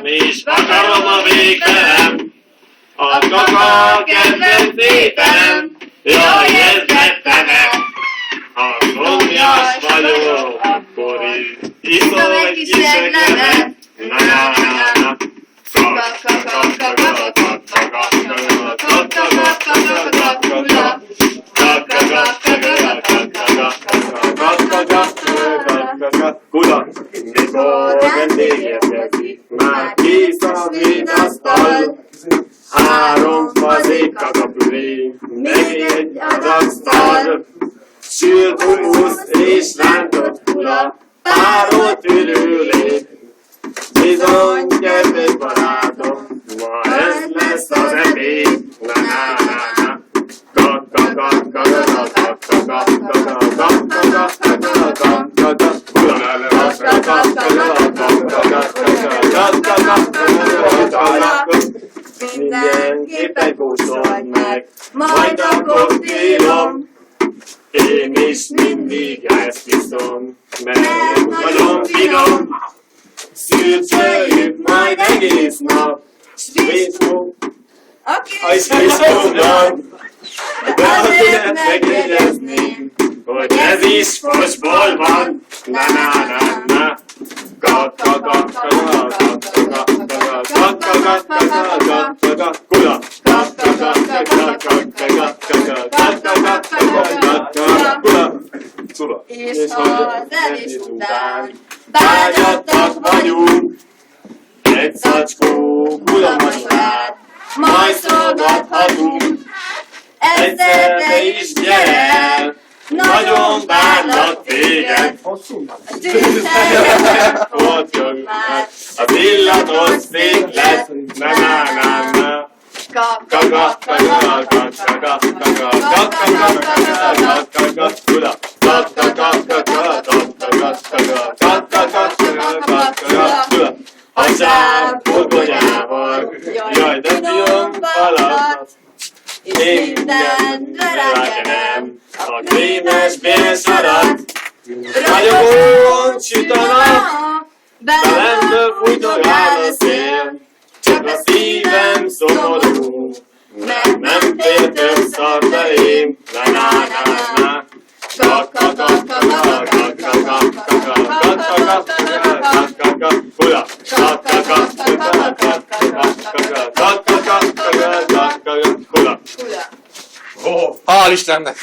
Akarom és akarom a végtelen, a kaka kedvenc ételem. Jaj, ez rettenet! Ha szomjas vagyok, akkor iszom egy kis seglemet. Na-na-na-na. Kula, mikor vendégérkezik, már kész a védasztal. 3 fazék kakapüré, még egy adag szar. Sült humusz és rántott kula, párolt ürülét. Bizony, kedves barátom, ma ez lesz az ebéd. Na-na-na-na. Mindenképpen kóstolj meg, majd a koktélom. Én is mindig ezt iszom, mert nagyon finom. Szürcsöljük majd egész nap, Svészó, a Svészónak. De azért megjegyezném, hogy ez is fosból van. Na-na-na-na. És az evés után vágyattak vagyunk, egy zacskó gulamasvár, majd szolgathatunk. egyszer te is gyere el, nagyon várlak téged. Ott jön már az illatos széklet, na-na-na-na. Hagyjál burgonyával, jaj, de finom falat, én mindenre rákenem a krémes bélsarat. Ragyogón süt a nap, belemből fújtogál a szél, csak a szívem szomorú, mert nem fér több szar belém. Na-na-na-na. Hál' Istennek!